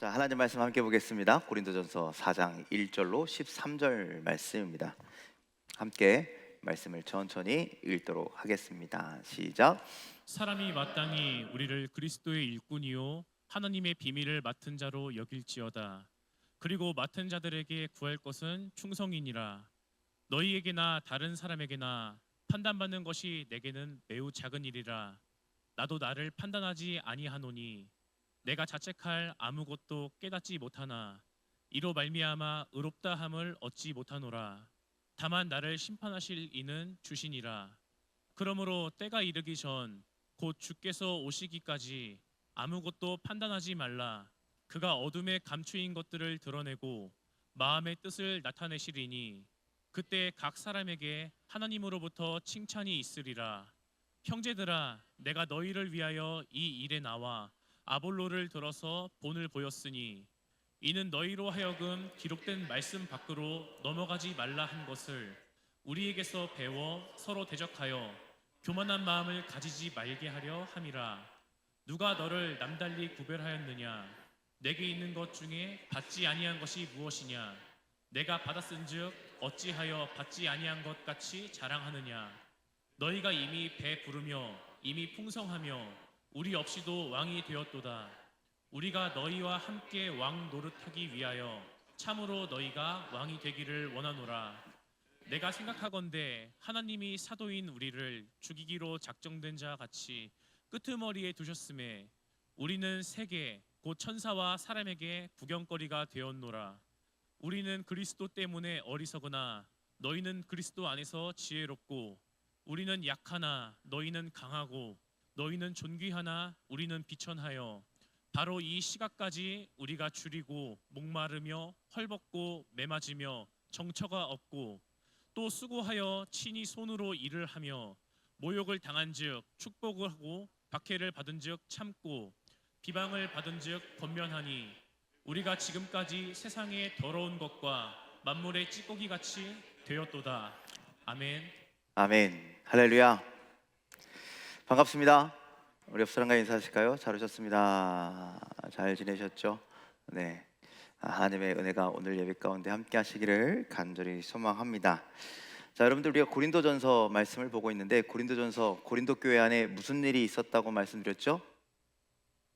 자, 하나님 말씀 함께 보겠습니다. 고린도전서 4장 1절로 13절 말씀입니다. 함께 말씀을 천천히 읽도록 하겠습니다. 시작. 사람이 마땅히 우리를 그리스도의 일꾼이요 하나님의 비밀을 맡은 자로 여길지어다. 그리고 맡은 자들에게 구할 것은 충성이니라. 너희에게나 다른 사람에게나 판단받는 것이 내게는 매우 작은 일이라. 나도 나를 판단하지 아니하노니 내가 자책할 아무것도 깨닫지 못하나 이로 말미암아 의롭다 함을 얻지 못하노라. 다만 나를 심판하실 이는 주시니라. 그러므로 때가 이르기 전 곧 주께서 오시기까지 아무것도 판단하지 말라. 그가 어둠에 감추인 것들을 드러내고 마음의 뜻을 나타내시리니 그때 각 사람에게 하나님으로부터 칭찬이 있으리라. 형제들아, 내가 너희를 위하여 이 일에 나와 아볼로를 들어서 본을 보였으니 이는 너희로 하여금 기록된 말씀 밖으로 넘어가지 말라 한 것을 우리에게서 배워 서로 대적하여 교만한 마음을 가지지 말게 하려 함이라. 누가 너를 남달리 구별하였느냐? 내게 있는 것 중에 받지 아니한 것이 무엇이냐? 내가 받았은즉 어찌하여 받지 아니한 것 같이 자랑하느냐? 너희가 이미 배부르며 이미 풍성하며 우리 없이도 왕이 되었도다. 우리가 너희와 함께 왕 노릇하기 위하여 참으로 너희가 왕이 되기를 원하노라. 내가 생각하건대 하나님이 사도인 우리를 죽이기로 작정된 자 같이 끄트머리에 두셨음에 우리는 세계 곧 천사와 사람에게 구경거리가 되었노라. 우리는 그리스도 때문에 어리석으나 너희는 그리스도 안에서 지혜롭고 우리는 약하나 너희는 강하고 너희는 존귀하나 우리는 비천하여 바로 이 시각까지 우리가 줄이고 목마르며 헐벗고 매맞으며 정처가 없고 또 수고하여 친히 손으로 일을 하며 모욕을 당한즉 축복을 하고 박해를 받은즉 참고 비방을 받은즉 권면하니 우리가 지금까지 세상의 더러운 것과 만물의 찌꺼기 같이 되었도다. 아멘. 아멘. 할렐루야. 반갑습니다. 우리 옆 사람과 인사하실까요? 잘 오셨습니다. 잘 지내셨죠? 네. 하나님의 은혜가 오늘 예배 가운데 함께 하시기를 간절히 소망합니다. 자, 여러분들, 우리가 고린도전서 말씀을 보고 있는데 고린도전서, 고린도 교회 안에 무슨 일이 있었다고 말씀드렸죠?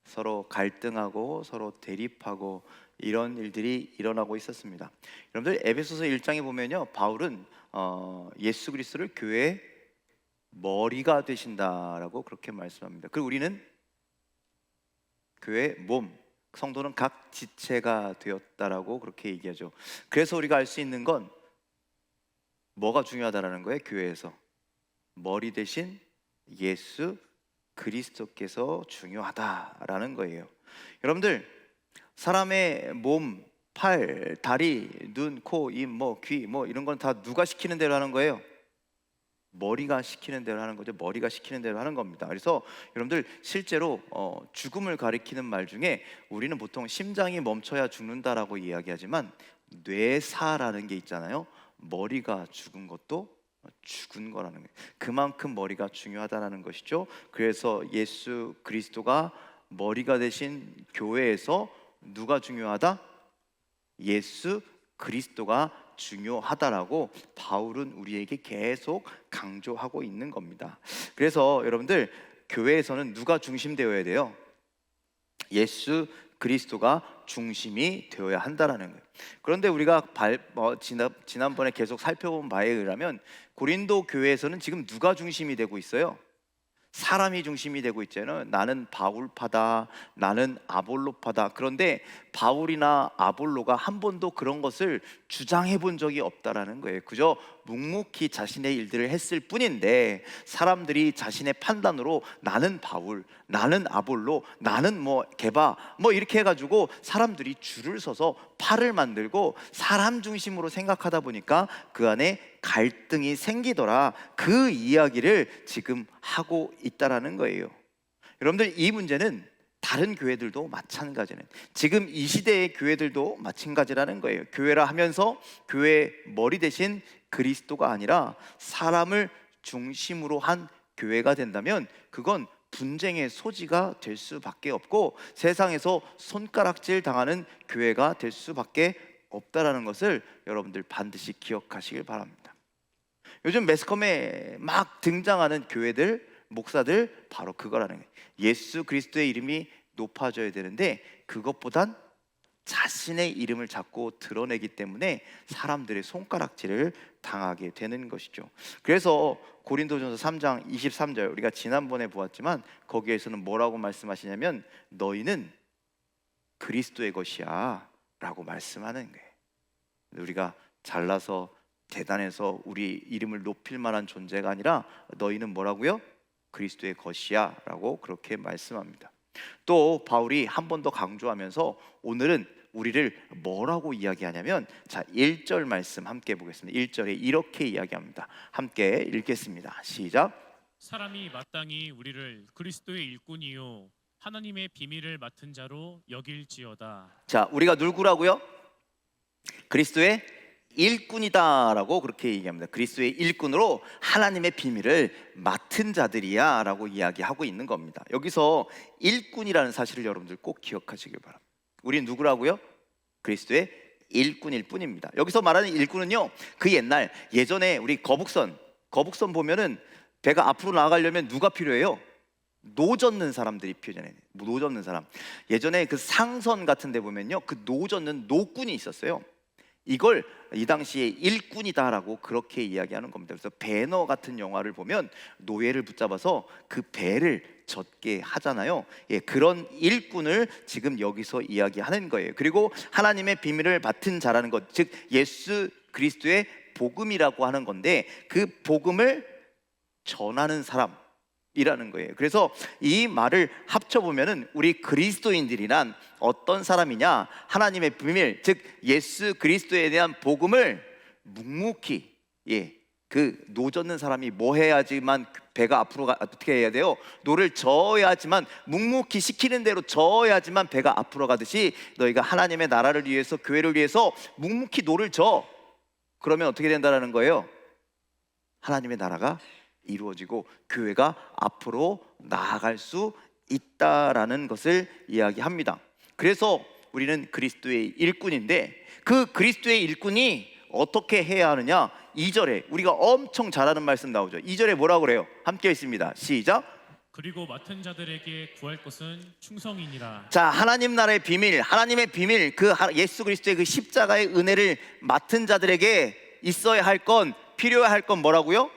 서로 갈등하고 서로 대립하고 이런 일들이 일어나고 있었습니다. 여러분들, 에베소서 1장에 보면요, 바울은 예수 그리스도를 교회의 머리가 되신다라고 그렇게 말씀합니다. 그리고 우리는 교회의 몸, 성도는 각 지체가 되었다라고 그렇게 얘기하죠. 그래서 우리가 알 수 있는 건 뭐가 중요하다라는 거예요. 교회에서 머리 대신 예수 그리스도께서 중요하다라는 거예요. 여러분들, 사람의 몸, 팔, 다리, 눈, 코, 입, 귀 이런 건 다 누가 시키는 대로 하는 거예요? 머리가 시키는 대로 하는 거죠. 머리가 시키는 대로 하는 겁니다. 그래서 여러분들, 실제로 죽음을 가리키는 말 중에 우리는 보통 심장이 멈춰야 죽는다라고 이야기하지만 뇌사라는 게 있잖아요. 머리가 죽은 것도 죽은 거라는 거예요. 그만큼 머리가 중요하다는 것이죠. 그래서 예수 그리스도가 머리가 되신 교회에서 누가 중요하다? 예수 그리스도가 중요하다라고 바울은 우리에게 계속 강조하고 있는 겁니다. 그래서 여러분들, 교회에서는 누가 중심되어야 돼요? 예수 그리스도가 중심이 되어야 한다라는 거예요. 그런데 우리가 지난번에 계속 살펴본 바에 의하면 고린도 교회에서는 지금 누가 중심이 되고 있어요? 사람이 중심이 되고 있잖아요. 나는 바울파다, 나는 아볼로파다. 그런데 바울이나 아볼로가 한 번도 그런 것을 주장해 본 적이 없다라는 거예요. 그저 묵묵히 자신의 일들을 했을 뿐인데 사람들이 자신의 판단으로 나는 바울, 나는 아볼로, 나는 게바 이렇게 해가지고 사람들이 줄을 서서 팔을 만들고 사람 중심으로 생각하다 보니까 그 안에 갈등이 생기더라. 그 이야기를 지금 하고 있다라는 거예요. 여러분들, 이 문제는 다른 교회들도 마찬가지는, 지금 이 시대의 교회들도 마찬가지라는 거예요. 교회라 하면서 교회의 머리 대신 그리스도가 아니라 사람을 중심으로 한 교회가 된다면 그건 분쟁의 소지가 될 수밖에 없고 세상에서 손가락질 당하는 교회가 될 수밖에 없다라는 것을 여러분들 반드시 기억하시길 바랍니다. 요즘 매스컴에 막 등장하는 교회들, 목사들 바로 그거라는 거예요. 예수 그리스도의 이름이 높아져야 되는데 그것보단 자신의 이름을 자꾸 드러내기 때문에 사람들의 손가락질을 당하게 되는 것이죠. 그래서 고린도전서 3장 23절 우리가 지난번에 보았지만 거기에서는 뭐라고 말씀하시냐면 너희는 그리스도의 것이야 라고 말씀하는 거예요. 우리가 잘나서 대단해서 우리 이름을 높일 만한 존재가 아니라 너희는 뭐라고요? 그리스도의 것이야 라고 그렇게 말씀합니다. 또 바울이 한 번 더 강조하면서 오늘은 우리를 뭐라고 이야기하냐면 자 1절 말씀 함께 보겠습니다. 1절에 이렇게 이야기합니다. 함께 읽겠습니다. 시작. 사람이 마땅히 우리를 그리스도의 일꾼이요 하나님의 비밀을 맡은 자로 여길지어다. 자 우리가 누구라고요? 그리스도의 일꾼이다라고 그렇게 얘기합니다. 그리스도의 일꾼으로 하나님의 비밀을 맡은 자들이야 라고 이야기하고 있는 겁니다. 여기서 일꾼이라는 사실을 여러분들 꼭 기억하시길 바랍니다. 우리 누구라고요? 그리스도의 일꾼일 뿐입니다. 여기서 말하는 일꾼은요, 그 옛날 예전에 우리 거북선 보면은 배가 앞으로 나아가려면 누가 필요해요? 노 젓는 사람들이 필요해요. 노 젓는 사람. 예전에 그 상선 같은 데 보면요, 그 노 젓는 노꾼이 있었어요. 이걸 이 당시에 일꾼이다라고 그렇게 이야기하는 겁니다. 그래서 배너 같은 영화를 보면 노예를 붙잡아서 그 배를 젓게 하잖아요. 예, 그런 일꾼을 지금 여기서 이야기하는 거예요. 그리고 하나님의 비밀을 맡은 자라는 것, 즉 예수 그리스도의 복음이라고 하는 건데 그 복음을 전하는 사람이라는 거예요. 그래서 이 말을 합쳐보면은 우리 그리스도인들이란 어떤 사람이냐, 하나님의 비밀, 즉 예수 그리스도에 대한 복음을 묵묵히, 그 노 젓는 사람이 뭐 해야지만 배가 앞으로 어떻게 해야 돼요? 노를 저어야지만, 묵묵히 시키는 대로 저어야지만 배가 앞으로 가듯이 너희가 하나님의 나라를 위해서, 교회를 위해서 묵묵히 노를 저어. 그러면 어떻게 된다라는 거예요? 하나님의 나라가 이루어지고 교회가 앞으로 나아갈 수 있다라는 것을 이야기합니다. 그래서 우리는 그리스도의 일꾼인데 그 그리스도의 일꾼이 어떻게 해야 하느냐? 2절에 우리가 엄청 잘 아는 말씀 나오죠. 2절에 뭐라고 그래요? 함께 읽습니다. 시작. 그리고 맡은 자들에게 구할 것은 충성이니라. 자, 하나님 나라의 비밀, 하나님의 비밀, 그 예수 그리스도의 그 십자가의 은혜를 맡은 자들에게 있어야 할 건, 필요해야 할 건 뭐라고요?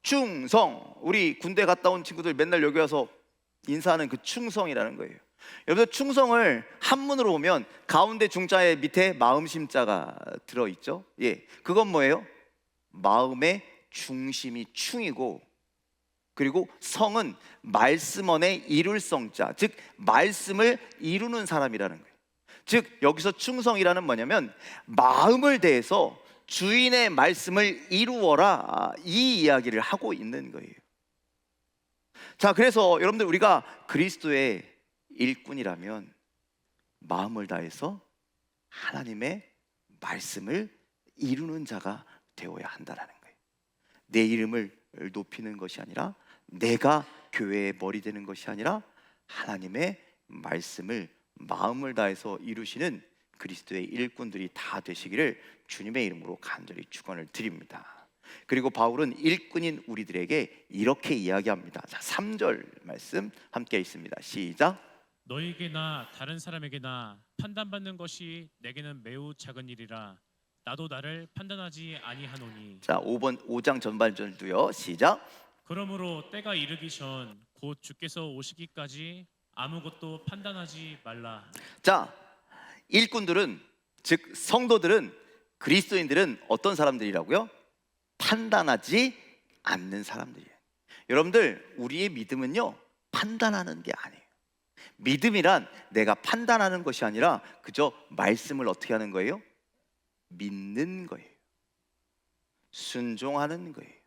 충성. 우리 군대 갔다 온 친구들 맨날 여기 와서 인사하는 그 충성이라는 거예요. 여러분, 충성을 한문으로 보면 가운데 중자의 밑에 마음심자가 들어있죠. 그건 뭐예요? 마음의 중심이 충이고, 그리고 성은 말씀원의 이룰 성자, 즉 말씀을 이루는 사람이라는 거예요. 즉 여기서 충성이라는 뭐냐면 마음을 대해서 주인의 말씀을 이루어라, 이 이야기를 하고 있는 거예요. 자, 그래서 여러분들 우리가 그리스도의 일꾼이라면 마음을 다해서 하나님의 말씀을 이루는 자가 되어야 한다는 거예요. 내 이름을 높이는 것이 아니라, 내가 교회의 머리 되는 것이 아니라 하나님의 말씀을 마음을 다해서 이루시는 그리스도의 일꾼들이 다 되시기를 주님의 이름으로 간절히 축원을 드립니다. 그리고 바울은 일꾼인 우리들에게 이렇게 이야기합니다. 자, 3절 말씀 함께 읽습니다. 시작. 너에게나 다른 사람에게나 판단받는 것이 내게는 매우 작은 일이라 나도 나를 판단하지 아니하노니. 자, 5장 전반절도요. 시작. 그러므로 때가 이르기 전 곧 주께서 오시기까지 아무것도 판단하지 말라. 자, 일꾼들은, 즉 성도들은, 그리스도인들은 어떤 사람들이라고요? 판단하지 않는 사람들이에요. 여러분들, 우리의 믿음은요, 판단하는 게 아니에요. 믿음이란 내가 판단하는 것이 아니라 그저 말씀을 어떻게 하는 거예요? 믿는 거예요. 순종하는 거예요.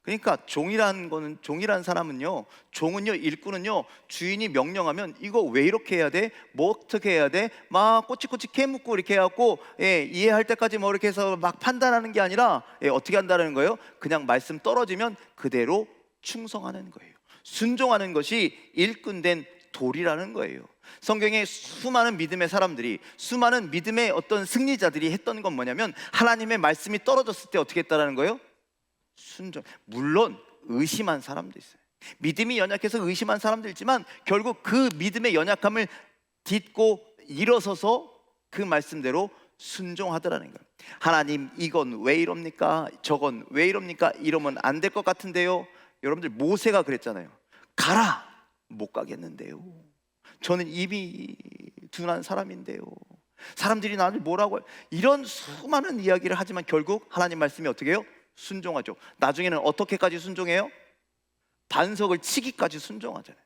그러니까 종이란 사람은요, 종은요, 일꾼은요, 주인이 명령하면 이거 왜 이렇게 해야 돼? 뭐 어떻게 해야 돼? 막 꼬치꼬치 캐묻고 이렇게 해갖고 이해할 때까지 뭐 이렇게 해서 막 판단하는 게 아니라 어떻게 한다는 거예요? 그냥 말씀 떨어지면 그대로 충성하는 거예요. 순종하는 것이 일꾼된 도리라는 거예요. 성경에 수많은 믿음의 사람들이, 수많은 믿음의 어떤 승리자들이 했던 건 뭐냐면 하나님의 말씀이 떨어졌을 때 어떻게 했다라는 거예요? 순종. 물론 의심한 사람도 있어요. 믿음이 연약해서 의심한 사람도 있지만 결국 그 믿음의 연약함을 딛고 일어서서 그 말씀대로 순종하더라는 거예요. 하나님, 이건 왜 이럽니까? 저건 왜 이럽니까? 이러면 안 될 것 같은데요. 여러분들, 모세가 그랬잖아요. 가라! 못 가겠는데요. 저는 입이 둔한 사람인데요. 사람들이 나를 뭐라고 해요? 이런 수많은 이야기를 하지만 결국 하나님 말씀이 어떻게 해요? 순종하죠. 나중에는 어떻게까지 순종해요? 반석을 치기까지 순종하잖아요.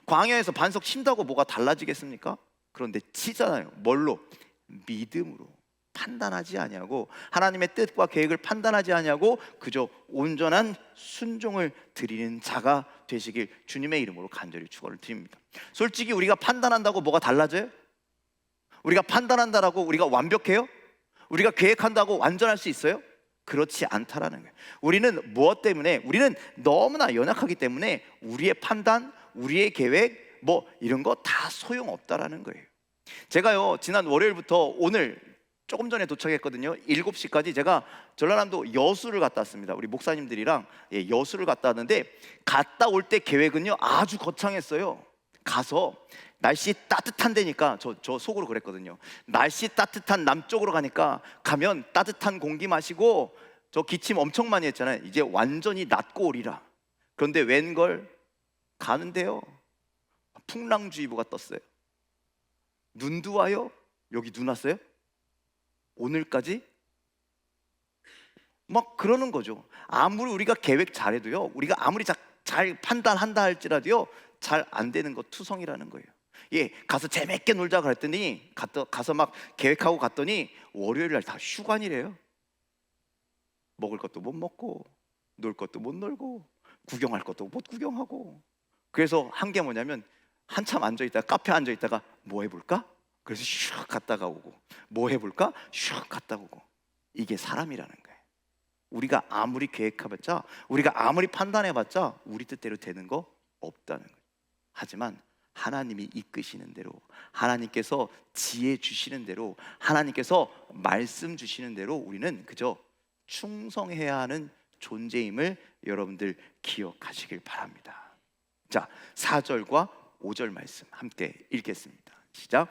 광야에서 반석 친다고 뭐가 달라지겠습니까? 그런데 치잖아요. 뭘로? 믿음으로. 판단하지 아니하고, 하나님의 뜻과 계획을 판단하지 아니하고 그저 온전한 순종을 드리는 자가 되시길 주님의 이름으로 간절히 축원을 드립니다. 솔직히 우리가 판단한다고 뭐가 달라져요? 우리가 판단한다라고 우리가 완벽해요? 우리가 계획한다고 완전할 수 있어요? 그렇지 않다라는 거예요. 우리는 무엇 때문에? 우리는 너무나 연약하기 때문에 우리의 판단, 우리의 계획 뭐 이런 거 다 소용없다라는 거예요. 제가요, 지난 월요일부터 오늘 조금 전에 도착했거든요. 7시까지 제가 전라남도 여수를 갔다 왔습니다. 우리 목사님들이랑 여수를 갔다 왔는데, 갔다 올 때 계획은요 아주 거창했어요. 가서 날씨 따뜻한 데니까 저 속으로 그랬거든요. 날씨 따뜻한 남쪽으로 가면 따뜻한 공기 마시고, 저 기침 엄청 많이 했잖아요. 이제 완전히 낫고 오리라. 그런데 웬걸 가는데요, 풍랑주의보가 떴어요. 눈도 와요. 여기 눈 왔어요? 오늘까지? 막 그러는 거죠. 아무리 우리가 계획 잘해도요, 우리가 아무리 잘 판단한다 할지라도요, 잘 안 되는 거 투성이라는 거예요. 예, 가서 재밌게 놀자 그랬더니 가서 막 계획하고 갔더니 월요일 날 다 휴관이래요. 먹을 것도 못 먹고, 놀 것도 못 놀고, 구경할 것도 못 구경하고. 그래서 한 게 뭐냐면, 한참 앉아있다가 카페 앉아있다가 뭐 해볼까? 그래서 슉 갔다가 오고, 뭐 해볼까? 슉 갔다 오고. 이게 사람이라는 거예요. 우리가 아무리 계획해봤자, 우리가 아무리 판단해봤자 우리 뜻대로 되는 거 없다는 거예요. 하지만 하나님이 이끄시는 대로, 하나님께서 지혜 주시는 대로, 하나님께서 말씀 주시는 대로 우리는 그저 충성해야 하는 존재임을 여러분들 기억하시길 바랍니다. 자, 4절과 5절 말씀 함께 읽겠습니다. 시작.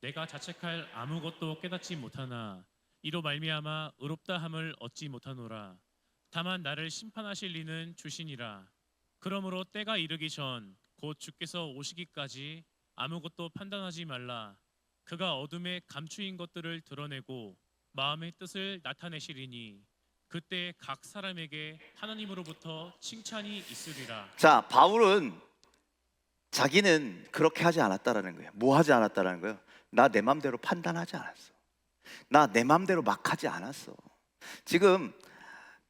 내가 자책할 아무것도 깨닫지 못하나 이로 말미암아 의롭다 함을 얻지 못하노라. 다만 나를 심판하실 이는 주시니라. 그러므로 때가 이르기 전 곧 주께서 오시기까지 아무것도 판단하지 말라. 그가 어둠에 감추인 것들을 드러내고 마음의 뜻을 나타내시리니 그때 각 사람에게 하나님으로부터 칭찬이 있으리라. 자, 바울은 자기는 그렇게 하지 않았다라는 거예요. 뭐 하지 않았다라는 거예요? 나 내 맘대로 판단하지 않았어. 나 내 맘대로 막 하지 않았어. 지금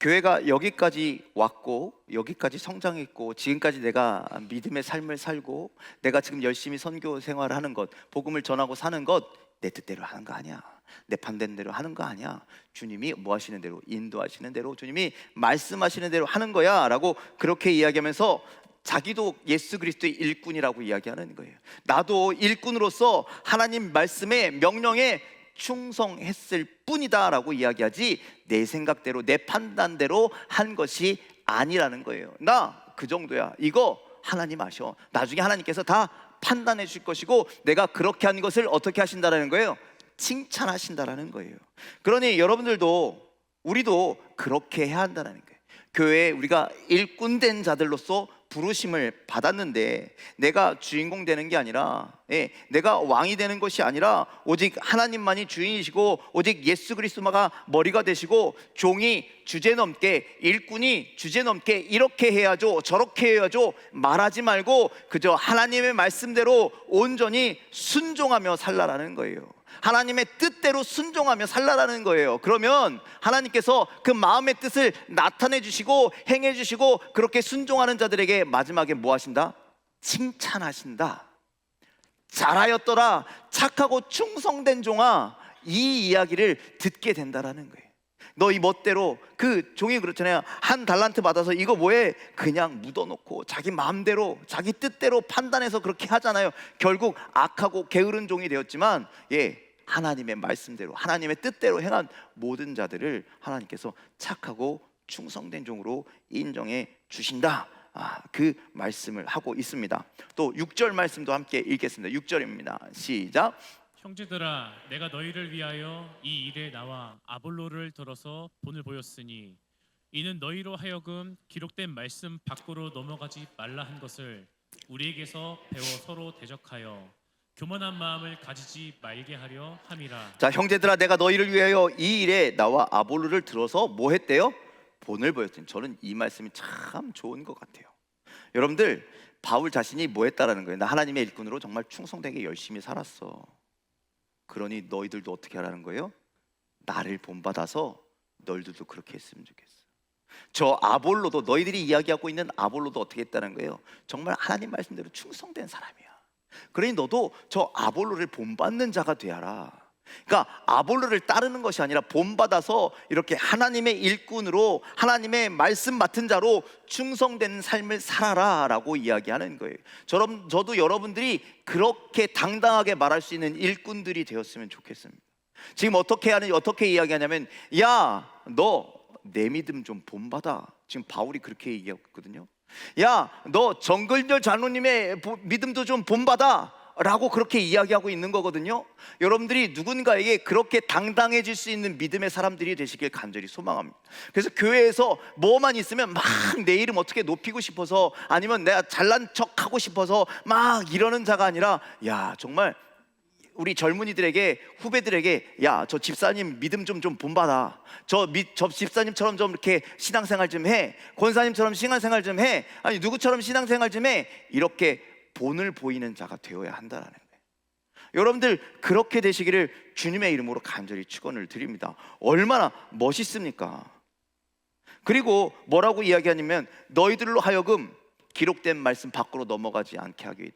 교회가 여기까지 왔고, 여기까지 성장했고, 지금까지 내가 믿음의 삶을 살고, 내가 지금 열심히 선교 생활을 하는 것, 복음을 전하고 사는 것, 내 뜻대로 하는 거 아니야. 내 판단된 대로 하는 거 아니야. 주님이 뭐 하시는 대로, 인도하시는 대로, 주님이 말씀하시는 대로 하는 거야 라고 그렇게 이야기하면서 자기도 예수 그리스도의 일꾼이라고 이야기하는 거예요. 나도 일꾼으로서 하나님 말씀의 명령에 충성했을 뿐이다 라고 이야기하지, 내 생각대로 내 판단대로 한 것이 아니라는 거예요. 나 그 정도야. 이거 하나님 아셔. 나중에 하나님께서 다 판단해 줄 것이고, 내가 그렇게 한 것을 어떻게 하신다라는 거예요? 칭찬하신다라는 거예요. 그러니 여러분들도, 우리도 그렇게 해야 한다는 거예요. 교회에 우리가 일꾼된 자들로서 부르심을 받았는데, 내가 주인공 되는 게 아니라, 내가 왕이 되는 것이 아니라 오직 하나님만이 주인이시고, 오직 예수 그리스도가 머리가 되시고, 종이 주제넘게, 일꾼이 주제넘게 이렇게 해야죠, 저렇게 해야죠 말하지 말고 그저 하나님의 말씀대로 온전히 순종하며 살라라는 거예요. 하나님의 뜻대로 순종하며 살라라는 거예요. 그러면 하나님께서 그 마음의 뜻을 나타내 주시고 행해 주시고, 그렇게 순종하는 자들에게 마지막에 뭐 하신다? 칭찬하신다. 잘하였더라, 착하고 충성된 종아, 이 이야기를 듣게 된다라는 거예요. 너 이 멋대로, 그 종이 그렇잖아요. 한 달란트 받아서 이거 뭐해? 그냥 묻어놓고 자기 마음대로 자기 뜻대로 판단해서 그렇게 하잖아요. 결국 악하고 게으른 종이 되었지만, 하나님의 말씀대로 하나님의 뜻대로 행한 모든 자들을 하나님께서 착하고 충성된 종으로 인정해 주신다. 그 말씀을 하고 있습니다. 또 6절 말씀도 함께 읽겠습니다. 6절입니다. 시작. 형제들아, 내가 너희를 위하여 이 일에 나와 아볼로를 들어서 본을 보였으니 이는 너희로 하여금 기록된 말씀 밖으로 넘어가지 말라 한 것을 우리에게서 배워 서로 대적하여 교만한 마음을 가지지 말게 하려 함이라. 자, 형제들아, 내가 너희를 위하여 이 일에 나와 아볼로를 들어서 뭐 했대요? 본을 보였더니. 저는 이 말씀이 참 좋은 것 같아요. 여러분들, 바울 자신이 뭐 했다라는 거예요? 나 하나님의 일꾼으로 정말 충성되게 열심히 살았어. 그러니 너희들도 어떻게 하라는 거예요? 나를 본받아서 너희들도 그렇게 했으면 좋겠어. 저 아볼로도, 너희들이 이야기하고 있는 아볼로도 어떻게 했다는 거예요? 정말 하나님 말씀대로 충성된 사람이야. 그러니 너도 저 아볼로를 본받는 자가 되어라. 그러니까 아볼로를 따르는 것이 아니라 본받아서 이렇게 하나님의 일꾼으로 하나님의 말씀 맡은 자로 충성된 삶을 살아라 라고 이야기하는 거예요. 저도 여러분들이 그렇게 당당하게 말할 수 있는 일꾼들이 되었으면 좋겠습니다. 지금 어떻게 이야기하냐면, 야, 너 내 믿음 좀 본받아. 지금 바울이 그렇게 얘기했거든요. 야, 너 정글절 장로님의 믿음도 좀 본받아 라고 그렇게 이야기하고 있는 거거든요. 여러분들이 누군가에게 그렇게 당당해질 수 있는 믿음의 사람들이 되시길 간절히 소망합니다. 그래서 교회에서 뭐만 있으면 막 내 이름 어떻게 높이고 싶어서, 아니면 내가 잘난 척하고 싶어서 막 이러는 자가 아니라, 야, 정말 우리 젊은이들에게, 후배들에게, 야, 저 집사님 믿음 좀 본받아. 저 집사님처럼 좀 이렇게 신앙생활 좀 해. 권사님처럼 신앙생활 좀 해. 아니, 누구처럼 신앙생활 좀 해. 이렇게 본을 보이는 자가 되어야 한다라는 거예요. 여러분들, 그렇게 되시기를 주님의 이름으로 간절히 축원을 드립니다. 얼마나 멋있습니까? 그리고 뭐라고 이야기하냐면, 너희들로 하여금 기록된 말씀 밖으로 넘어가지 않게 하기 위해,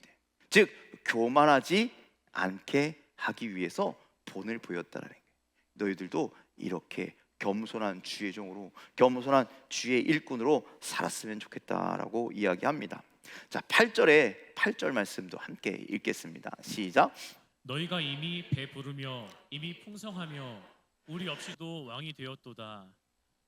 즉 교만하지 않게 하기 위해서 본을 보였다라는 거예요. 너희들도 이렇게 겸손한 주의 종으로, 겸손한 주의 일꾼으로 살았으면 좋겠다라고 이야기합니다. 자, 8절 말씀도 함께 읽겠습니다. 시작. 너희가 이미 배부르며 이미 풍성하며 우리 없이도 왕이 되었도다.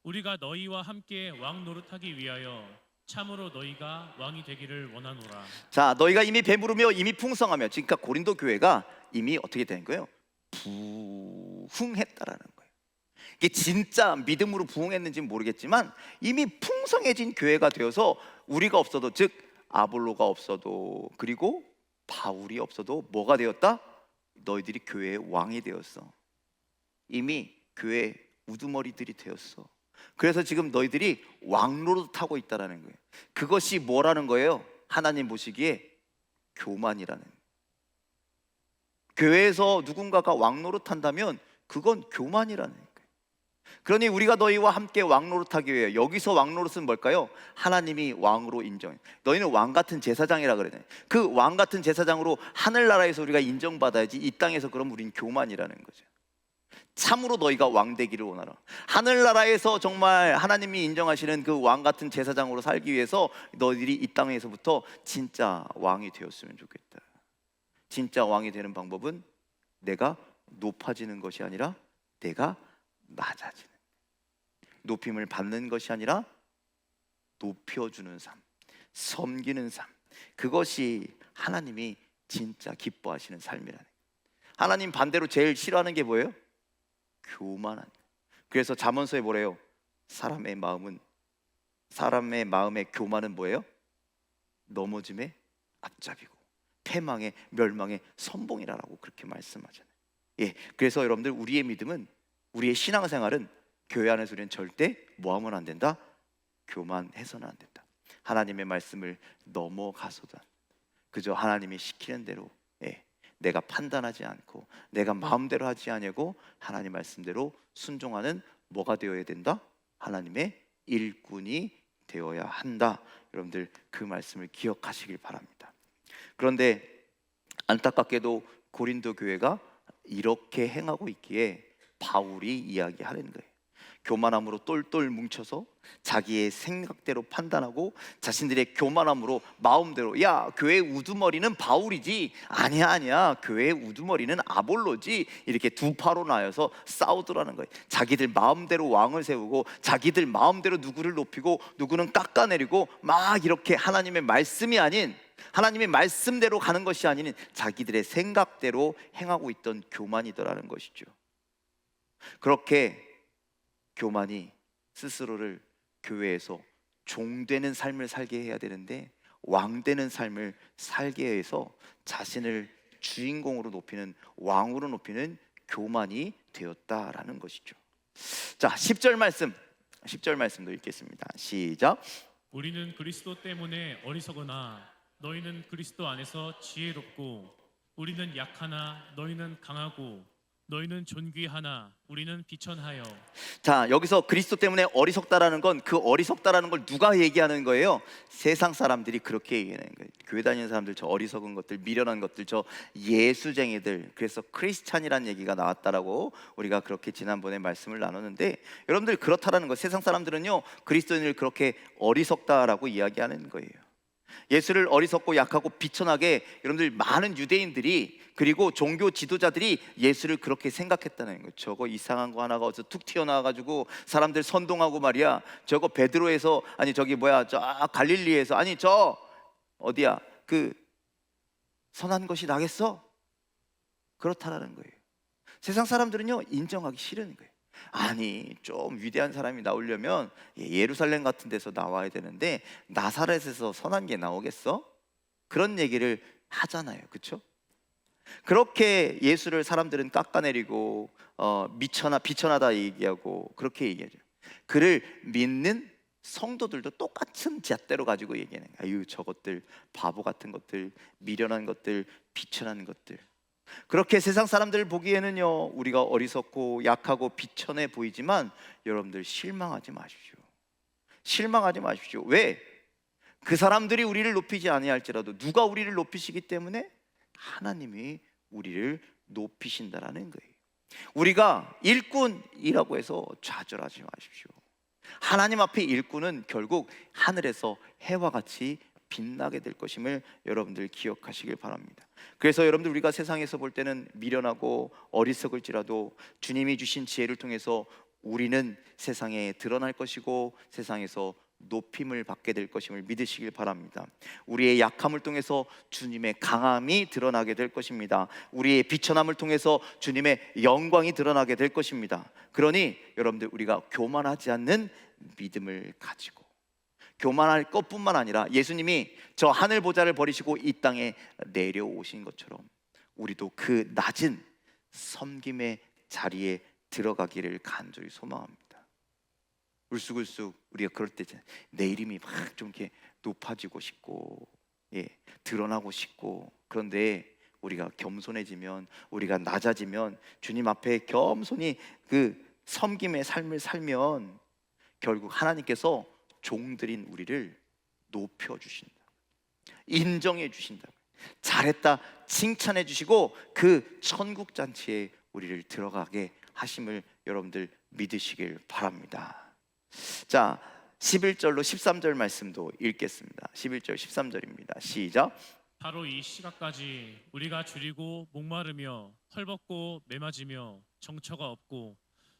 우리가 너희와 함께 왕 노릇하기 위하여 참으로 너희가 왕이 되기를 원하노라. 자, 너희가 이미 배부르며 이미 풍성하며, 그러니까 고린도 교회가 이미 어떻게 된 거예요? 부흥했다라는 거예요. 이게 진짜 믿음으로 부흥했는지는 모르겠지만 이미 풍성해진 교회가 되어서, 우리가 없어도, 즉 아볼로가 없어도, 그리고 바울이 없어도 뭐가 되었다? 너희들이 교회의 왕이 되었어. 이미 교회 우두머리들이 되었어. 그래서 지금 너희들이 왕노릇 하고 있다라는 거예요. 그것이 뭐라는 거예요? 하나님 보시기에 교만이라는 거예요. 교회에서 누군가가 왕노릇 한다면 그건 교만이라는 거예요. 그러니 우리가 너희와 함께 왕노릇하기 위해, 여기서 왕노릇은 뭘까요? 하나님이 왕으로 인정해. 너희는 왕 같은 제사장이라 그러네. 그 왕 같은 제사장으로 하늘나라에서 우리가 인정받아야지. 이 땅에서 그럼 우린 교만이라는 거죠. 참으로 너희가 왕 되기를 원하라. 하늘나라에서 정말 하나님이 인정하시는 그 왕 같은 제사장으로 살기 위해서 너희들이 이 땅에서부터 진짜 왕이 되었으면 좋겠다. 진짜 왕이 되는 방법은 내가 높아지는 것이 아니라 내가 낮아지는, 높임을 받는 것이 아니라 높여주는 삶, 섬기는 삶, 그것이 하나님이 진짜 기뻐하시는 삶이라는 거예요. 하나님 반대로 제일 싫어하는 게 뭐예요? 교만한. 그래서 잠언서에 뭐래요? 사람의 마음의 교만은 뭐예요? 넘어짐의 앞잡이고 패망의 멸망의 선봉이라고 그렇게 말씀하잖아요. 그래서 여러분들, 우리의 믿음은, 우리의 신앙생활은 교회 안에서 우리는 절대 뭐하면 안 된다? 교만해서는 안 된다. 하나님의 말씀을 넘어가서도 안 된다. 그저 하나님이 시키는 대로, 내가 판단하지 않고 내가 마음대로 하지 아니하고 하나님 말씀대로 순종하는 뭐가 되어야 된다? 하나님의 일꾼이 되어야 한다. 여러분들, 그 말씀을 기억하시길 바랍니다. 그런데 안타깝게도 고린도 교회가 이렇게 행하고 있기에 바울이 이야기하는 거예요. 교만함으로 똘똘 뭉쳐서 자기의 생각대로 판단하고 자신들의 교만함으로 마음대로, 야, 교회 우두머리는 바울이지, 아니야 교회 우두머리는 아볼로지, 이렇게 두 파로 나여서 싸우더라는 거예요. 자기들 마음대로 왕을 세우고 자기들 마음대로 누구를 높이고 누구는 깎아내리고 막 이렇게 하나님의 말씀이 아닌, 하나님의 말씀대로 가는 것이 아닌 자기들의 생각대로 행하고 있던 교만이더라는 것이죠. 그렇게 교만이 스스로를 교회에서 종되는 삶을 살게 해야 되는데 왕되는 삶을 살게 해서 자신을 주인공으로 높이는, 왕으로 높이는 교만이 되었다라는 것이죠. 자, 10절 말씀도 읽겠습니다. 시작. 우리는 그리스도 때문에 어리석으나 너희는 그리스도 안에서 지혜롭고, 우리는 약하나 너희는 강하고, 너희는 존귀하나 우리는 비천하여. 자, 여기서 그리스도 때문에 어리석다라는 건, 그 어리석다라는 걸 누가 얘기하는 거예요? 세상 사람들이 그렇게 얘기하는 거예요. 교회 다니는 사람들, 저 어리석은 것들, 미련한 것들, 저 예수쟁이들. 그래서 크리스찬이라는 얘기가 나왔다라고 우리가 그렇게 지난번에 말씀을 나눴는데, 여러분들 그렇다라는 거, 세상 사람들은요 그리스도인을 그렇게 어리석다라고 이야기하는 거예요. 예수를 어리석고 약하고 비천하게, 여러분들 많은 유대인들이 그리고 종교 지도자들이 예수를 그렇게 생각했다는 거예요. 저거 이상한 거 하나가 어디서 툭 튀어나와가지고 사람들 선동하고 말이야, 저거 베드로에서, 아니 저기 뭐야, 저 갈릴리에서, 아니 저 어디야, 그 선한 것이 나겠어? 그렇다라는 거예요. 세상 사람들은요 인정하기 싫은 거예요. 아니, 좀 위대한 사람이 나오려면 예루살렘 같은 데서 나와야 되는데 나사렛에서 선한 게 나오겠어? 그런 얘기를 하잖아요, 그렇죠? 그렇게 예수를 사람들은 깎아내리고 비천하다 얘기하고 그렇게 얘기하죠. 그를 믿는 성도들도 똑같은 잣대로 가지고 얘기하는 거예요. 아유, 저것들 바보 같은 것들, 미련한 것들, 비천한 것들. 그렇게 세상 사람들 보기에는요 우리가 어리석고 약하고 비천해 보이지만, 여러분들 실망하지 마십시오. 실망하지 마십시오. 왜? 그 사람들이 우리를 높이지 아니할지라도 누가 우리를 높이시기 때문에? 하나님이 우리를 높이신다라는 거예요. 우리가 일꾼이라고 해서 좌절하지 마십시오. 하나님 앞에 일꾼은 결국 하늘에서 해와 같이 빛나게 될 것임을 여러분들 기억하시길 바랍니다. 그래서 여러분들, 우리가 세상에서 볼 때는 미련하고 어리석을지라도 주님이 주신 지혜를 통해서 우리는 세상에 드러날 것이고 세상에서 높임을 받게 될 것임을 믿으시길 바랍니다. 우리의 약함을 통해서 주님의 강함이 드러나게 될 것입니다. 우리의 비천함을 통해서 주님의 영광이 드러나게 될 것입니다. 그러니 여러분들, 우리가 교만하지 않는 믿음을 가지고, 교만할 것뿐만 아니라 예수님이 저 하늘 보좌를 버리시고 이 땅에 내려오신 것처럼 우리도 그 낮은 섬김의 자리에 들어가기를 간절히 소망합니다. 울쑥울쑥 우리가 그럴 때 내 이름이 막 좀 이렇게 높아지고 싶고, 드러나고 싶고, 그런데 우리가 겸손해지면, 우리가 낮아지면, 주님 앞에 겸손히 그 섬김의 삶을 살면 결국 하나님께서 종들인 우리를 높여주신다, 인정해 주신다, 잘했다 칭찬해 주시고 그 천국잔치에 우리를 들어가게 하심을 여러분들 믿으시길 바랍니다. 자, 11절로 13절 말씀도 읽겠습니다. 11절 13절입니다. 시작. 바로 이 시각까지 우리가 줄이고 목마르며 헐벗고 매맞으며 정처가 없고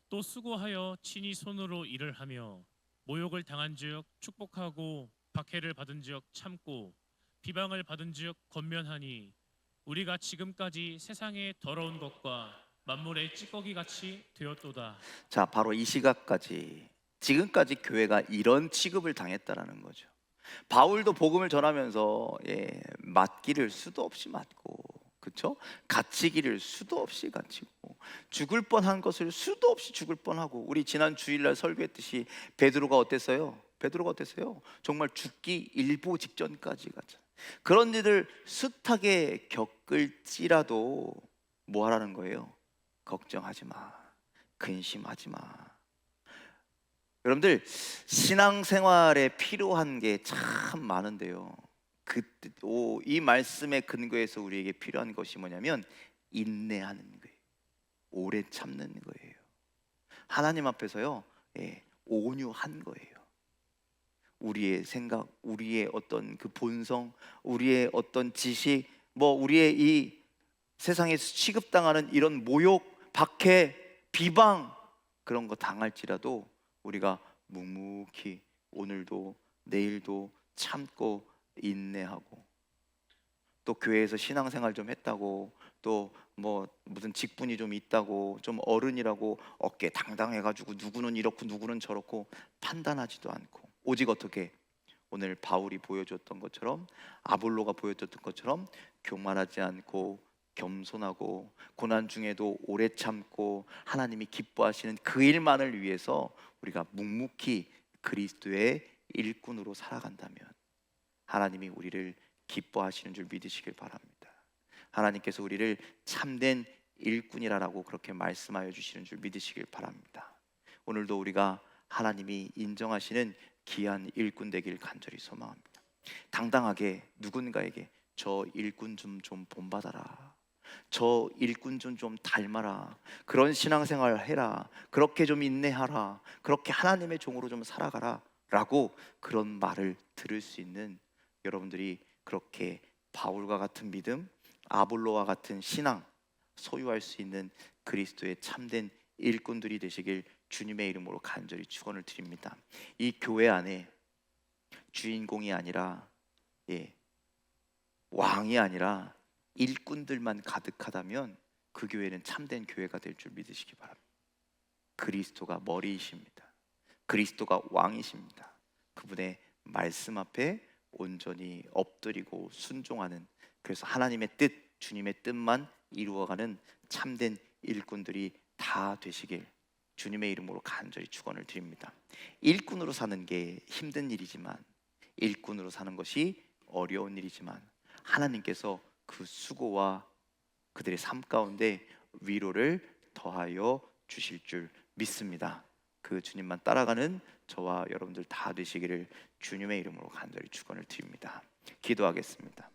또 수고하여 친히 손으로 일을 하며 모욕을 당한즉 축복하고 박해를 받은즉 참고 비방을 받은즉 권면하니, 우리가 지금까지 세상의 더러운 것과 만물의 찌꺼기 같이 되었도다. 자, 바로 이 시각까지, 지금까지 교회가 이런 취급을 당했다라는 거죠. 바울도 복음을 전하면서 맞기를 수도 없이 맞고, 그렇죠? 갇히기를 수도 없이 갇히고, 죽을 뻔한 것을 수도 없이 죽을 뻔하고, 우리 지난 주일날 설교했듯이 베드로가 어땠어요? 정말 죽기 일보 직전까지 갔잖아요. 그런 일을 숱하게 겪을지라도 뭐 하라는 거예요? 걱정하지 마, 근심하지 마. 여러분들, 신앙생활에 필요한 게 참 많은데요, 이 말씀의 근거에서 우리에게 필요한 것이 뭐냐면 인내하는 거예요. 오래 참는 거예요. 하나님 앞에서요 온유한 거예요. 우리의 생각, 우리의 어떤 그 본성, 우리의 어떤 지식, 뭐 우리의 이 세상에서 취급당하는 이런 모욕, 박해, 비방 그런 거 당할지라도 우리가 묵묵히 오늘도 내일도 참고 인내하고, 또 교회에서 신앙생활 좀 했다고, 또 뭐 무슨 직분이 좀 있다고, 좀 어른이라고 어깨 당당해가지고 누구는 이렇고 누구는 저렇고 판단하지도 않고, 오직 어떻게 오늘 바울이 보여줬던 것처럼, 아볼로가 보여줬던 것처럼 교만하지 않고 겸손하고 고난 중에도 오래 참고 하나님이 기뻐하시는 그 일만을 위해서 우리가 묵묵히 그리스도의 일꾼으로 살아간다면 하나님이 우리를 기뻐하시는 줄 믿으시길 바랍니다. 하나님께서 우리를 참된 일꾼이라고 그렇게 말씀하여 주시는 줄 믿으시길 바랍니다. 오늘도 우리가 하나님이 인정하시는 귀한 일꾼 되길 간절히 소망합니다. 당당하게 누군가에게 저 일꾼 좀 본받아라, 저 일꾼 좀 닮아라, 그런 신앙생활 해라, 그렇게 좀 인내하라, 그렇게 하나님의 종으로 좀 살아가라 라고 그런 말을 들을 수 있는 여러분들이 그렇게 바울과 같은 믿음, 아볼로와 같은 신앙 소유할 수 있는 그리스도의 참된 일꾼들이 되시길 주님의 이름으로 간절히 축원을 드립니다. 이 교회 안에 주인공이 아니라 왕이 아니라 일꾼들만 가득하다면 그 교회는 참된 교회가 될 줄 믿으시기 바랍니다. 그리스도가 머리이십니다. 그리스도가 왕이십니다. 그분의 말씀 앞에 온전히 엎드리고 순종하는, 그래서 하나님의 뜻, 주님의 뜻만 이루어가는 참된 일꾼들이 다 되시길 주님의 이름으로 간절히 축원을 드립니다. 일꾼으로 사는 게 힘든 일이지만, 일꾼으로 사는 것이 어려운 일이지만 하나님께서 그 수고와 그들의 삶 가운데 위로를 더하여 주실 줄 믿습니다. 그 주님만 따라가는 저와 여러분들 다 되시기를 주님의 이름으로 간절히 축원을 드립니다. 기도하겠습니다.